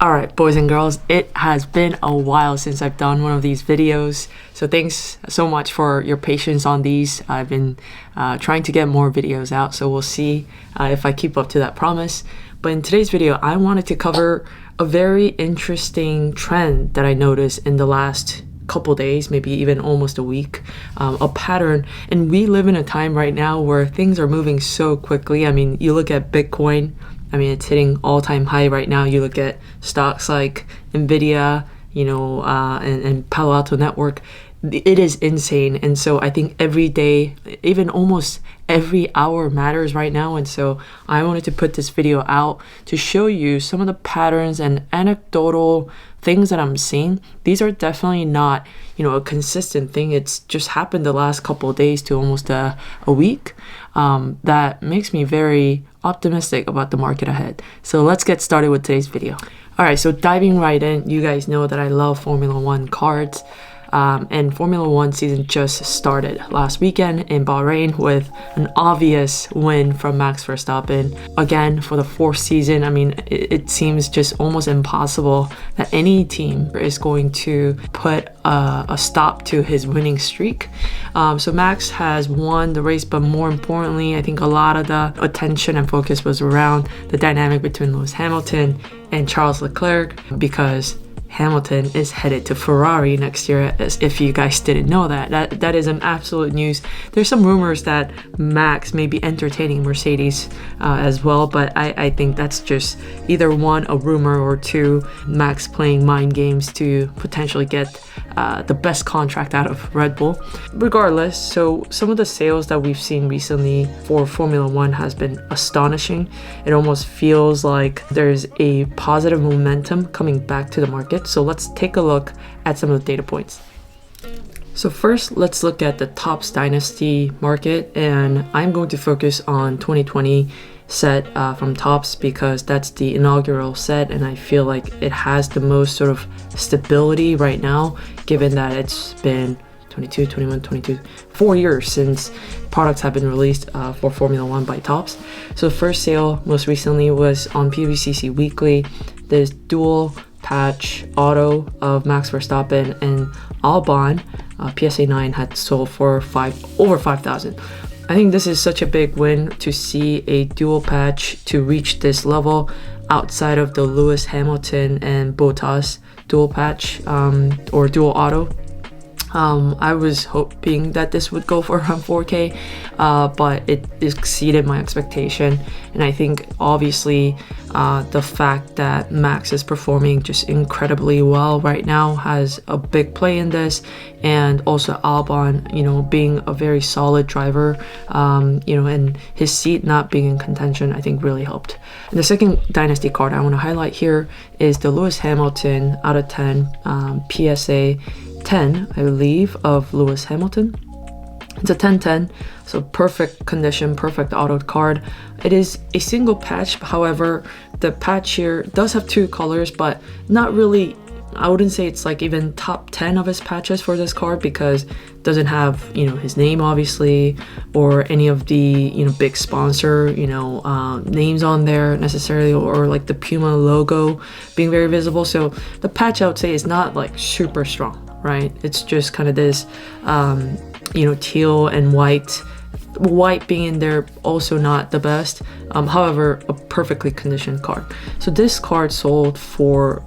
Alright, boys and girls, it has been a while since I've done one of these videos, so thanks so much for your patience on these. I've been trying to get more videos out, so we'll see if I keep up to that promise. But in today's video, I wanted to cover a very interesting trend that I noticed in the last couple days, maybe even almost a week, a pattern. And we live in a time right now where things are moving so quickly. I mean, you look at Bitcoin, it's hitting all-time high right now. You look at stocks like Nvidia, and Palo Alto Network. It is insane. And so I think every day, even almost every hour matters right now. And so I wanted to put this video out to show you some of the patterns and anecdotal things that I'm seeing. These are definitely not, a consistent thing. It's just happened the last couple of days to almost a week. That makes me very optimistic about the market ahead. So let's get started with today's video. All right, so diving right in, you guys know that I love Formula One cards. And Formula One season just started last weekend in Bahrain with an obvious win from Max Verstappen. Again, for the fourth season, it seems just almost impossible that any team is going to put a stop to his winning streak. So Max has won the race, but more importantly, I think a lot of the attention and focus was around the dynamic between Lewis Hamilton and Charles Leclerc, because Hamilton is headed to Ferrari next year, as if you guys didn't know that is an absolute news. There's some rumors that Max may be entertaining Mercedes as well, but I think that's just either one, a rumor, or two, Max playing mind games to potentially get the best contract out of Red Bull. Regardless, so some of the sales that we've seen recently for Formula One has been astonishing. It almost feels like there's a positive momentum coming back to the market. So let's take a look at some of the data points. So first, let's look at the Topps Dynasty market, and I'm going to focus on 2020 set from Topps because that's the inaugural set, and I feel like it has the most sort of stability right now, given that it's been 22, 21, 22, 4 years since products have been released for Formula One by Topps. So the first sale most recently was on PVCC Weekly. There's dual patch auto of Max Verstappen and Albon. PSA 9 had sold for over 5,000. I think this is such a big win to see a dual patch to reach this level outside of the Lewis Hamilton and Bottas dual patch or dual auto. I was hoping that this would go for around 4K, but it exceeded my expectation. And I think obviously the fact that Max is performing just incredibly well right now has a big play in this. And also Albon, being a very solid driver, and his seat not being in contention, I think really helped. And the second Dynasty card I want to highlight here is the Lewis Hamilton out of 10 PSA 10, I believe, of Lewis Hamilton. It's a 10-10, so perfect condition, perfect auto card. It is a single patch, however, the patch here does have two colors, but not really, I wouldn't say it's like even top 10 of his patches for this card, because it doesn't have, his name obviously, or any of the, big sponsor, names on there necessarily, or like the Puma logo being very visible. So the patch, I would say, is not like super strong, right? It's just kind of this, teal and white being in there, also not the best. However, a perfectly conditioned card. So this card sold for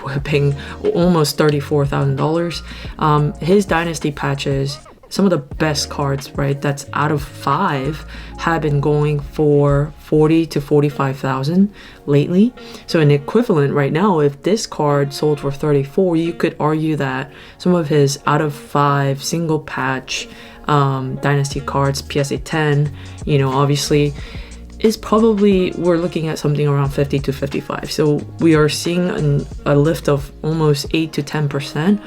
whipping almost $34,000. His Dynasty patches, some of the best cards, right, that's out of 5 have been going for 40 to 45,000 lately. So an equivalent right now, if this card sold for 34, you could argue that some of his out of 5 single patch Dynasty cards, PSA 10, obviously is probably, we're looking at something around 50 to 55. So we are seeing a lift of almost 8 to 10%,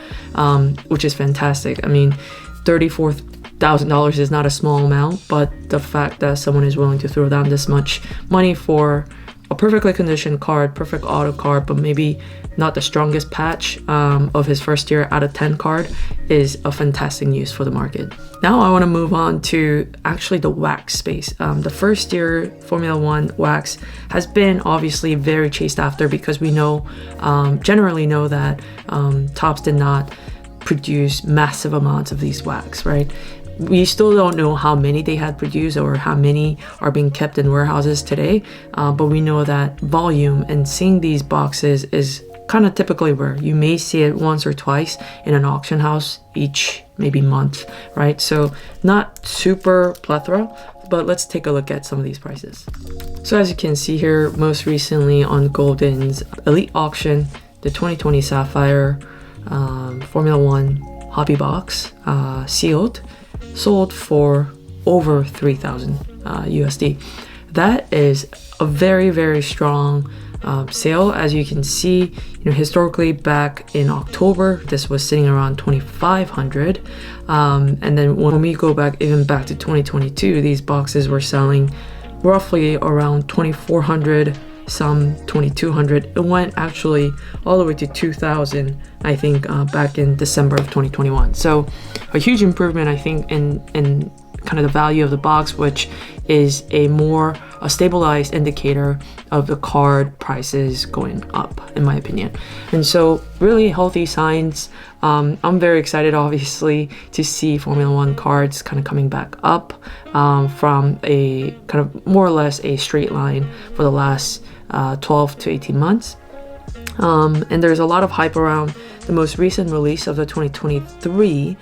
which is fantastic. $34,000 is not a small amount, but the fact that someone is willing to throw down this much money for a perfectly conditioned card, perfect auto card, but maybe not the strongest patch of his first year out of 10 card is a fantastic news for the market. Now I want to move on to actually the wax space. The first year Formula One wax has been obviously very chased after because we know, generally know that Topps did not produce massive amounts of these wax, right? We still don't know how many they had produced or how many are being kept in warehouses today, but we know that volume and seeing these boxes is kind of typically rare. You may see it once or twice in an auction house each maybe month, right? So not super plethora, but let's take a look at some of these prices. So as you can see here, most recently on Golden's Elite Auction, the 2020 Sapphire Formula One Hobby Box sealed sold for over 3,000 USD. That is a very, very strong sale. As you can see, historically back in October, this was sitting around 2,500. And then when we go back, even back to 2022, these boxes were selling roughly around 2,400, some 2,200. It went actually all the way to 2,000, I think, back in December of 2021. So a huge improvement, I think, in kind of the value of the box, which is a stabilized indicator of the card prices going up, in my opinion. And so really healthy signs. I'm very excited, obviously, to see Formula One cards kind of coming back up from a kind of more or less a straight line for the last 12 to 18 months. And there's a lot of hype around the most recent release of the 2023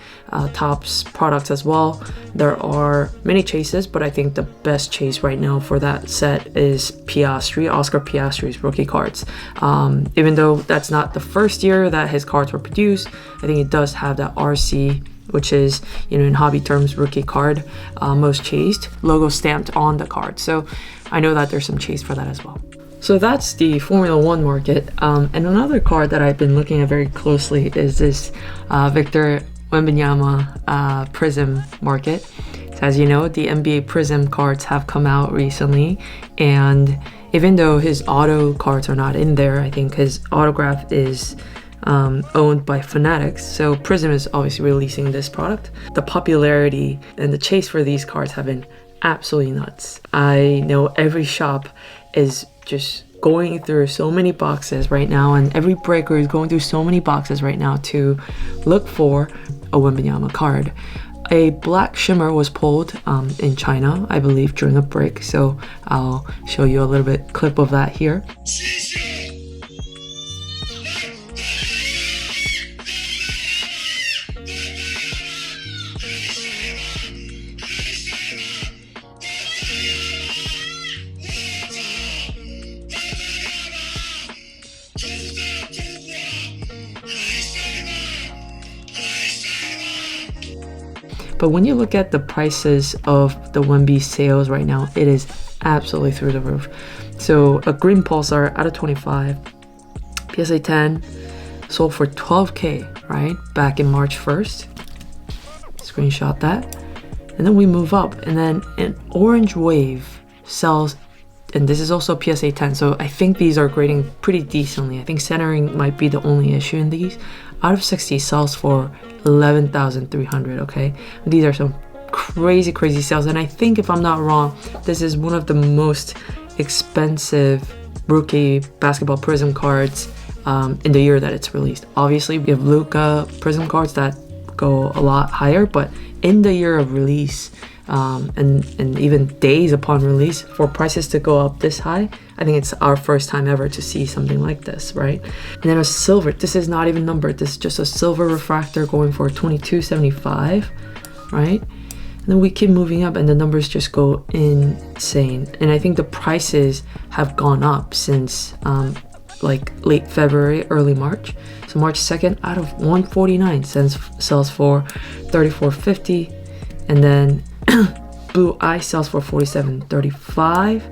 Topps products as well. There are many chases, but I think the best chase right now for that set is Oscar Piastri's rookie cards. Even though that's not the first year that his cards were produced, I think it does have that RC, which is, in hobby terms, rookie card, most chased, logo stamped on the card. So I know that there's some chase for that as well. So that's the Formula One market. And another card that I've been looking at very closely is this Victor Wembanyama Prism market. So as you know, the NBA Prism cards have come out recently, and even though his auto cards are not in there, I think his autograph is owned by Fanatics. So Prism is obviously releasing this product. The popularity and the chase for these cards have been absolutely nuts. I know every shop is just going through so many boxes right now, and every breaker is going through so many boxes right now to look for a Wembanyama card. A black shimmer was pulled in China, I believe, during a break, so I'll show you a little bit clip of that here. But when you look at the prices of the Wemby sales right now, it is absolutely through the roof. So a green pulsar out of 25, PSA 10 sold for 12K, right? Back in March 1st. Screenshot that. And then we move up, and then an orange wave sells, and this is also PSA 10, so I think these are grading pretty decently. I think centering might be the only issue in these. Out of 60 sells for 11,300, okay? These are some crazy sales, and I think, if I'm not wrong, this is one of the most expensive rookie basketball Prism cards in the year that it's released. Obviously, we have Luka Prism cards that go a lot higher, but in the year of release, and even days upon release, for prices to go up this high, I think it's our first time ever to see something like this, right? And then a silver, this is not even numbered, this is just a silver refractor going for $22.75, right? And then we keep moving up and the numbers just go insane. And I think the prices have gone up since like late February, early March. So March 2nd, out of 149 sells for $34.50, and then Blue Eye sells for $47.35.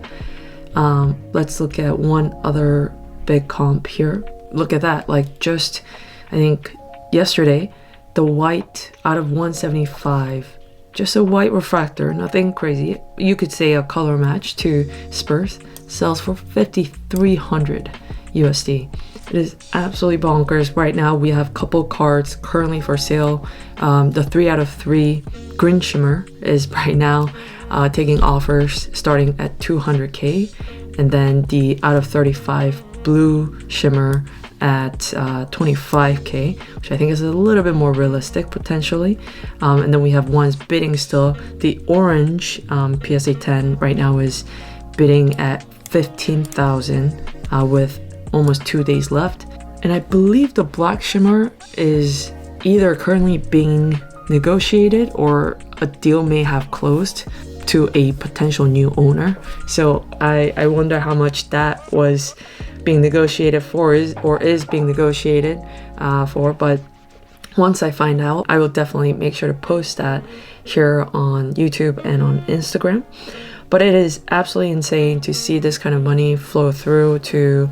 Let's look at one other big comp here. Look at that, like just, I think yesterday, the white out of 175, just a white refractor, nothing crazy. You could say a color match to Spurs. sells for 5,300 USD. It is absolutely bonkers. Right now we have a couple cards currently for sale. The 3 out of 3 green shimmer is right now taking offers starting at 200k, and then the out of 35 blue shimmer at 25k, which I think is a little bit more realistic potentially. And then we have ones bidding still. The orange PSA 10 right now is bidding at 15,000 with almost 2 days left. And I believe the black shimmer is either currently being negotiated or a deal may have closed to a potential new owner. So I wonder how much that was being negotiated for is being negotiated for. But once I find out, I will definitely make sure to post that here on YouTube and on Instagram. But it is absolutely insane to see this kind of money flow through to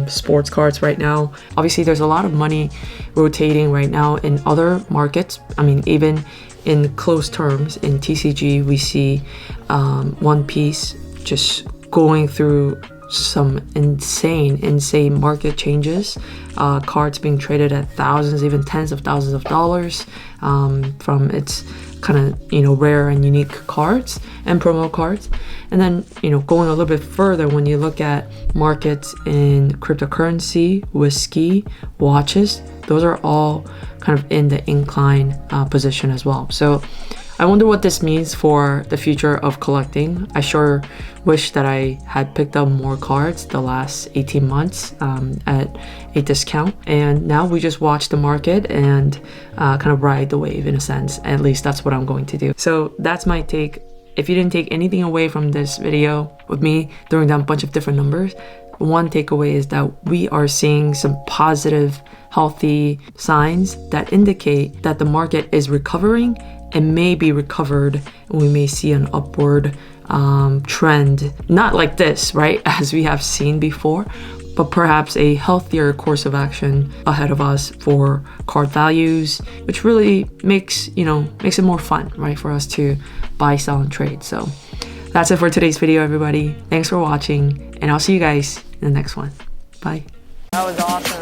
sports cards right now. Obviously, there's a lot of money rotating right now in other markets. I mean, even in close terms, in TCG, we see One Piece just going through some insane market changes. Cards being traded at thousands, even tens of thousands of dollars from its kind of rare and unique cards and promo cards. And then going a little bit further, when you look at markets in cryptocurrency, whiskey, watches, those are all kind of in the incline position as well. So I wonder what this means for the future of collecting. I sure wish that I had picked up more cards the last 18 months at a discount. And now we just watch the market and kind of ride the wave in a sense. At least that's what I'm going to do. So that's my take. If you didn't take anything away from this video with me throwing down a bunch of different numbers, one takeaway is that we are seeing some positive, healthy signs that indicate that the market is recovering and may be recovered, and we may see an upward trend, not like this, right, as we have seen before, but perhaps a healthier course of action ahead of us for card values, which really makes it more fun, right, for us to buy, sell, and trade. So that's it for today's video, everybody. Thanks for watching, and I'll see you guys in the next one. Bye. That was awesome.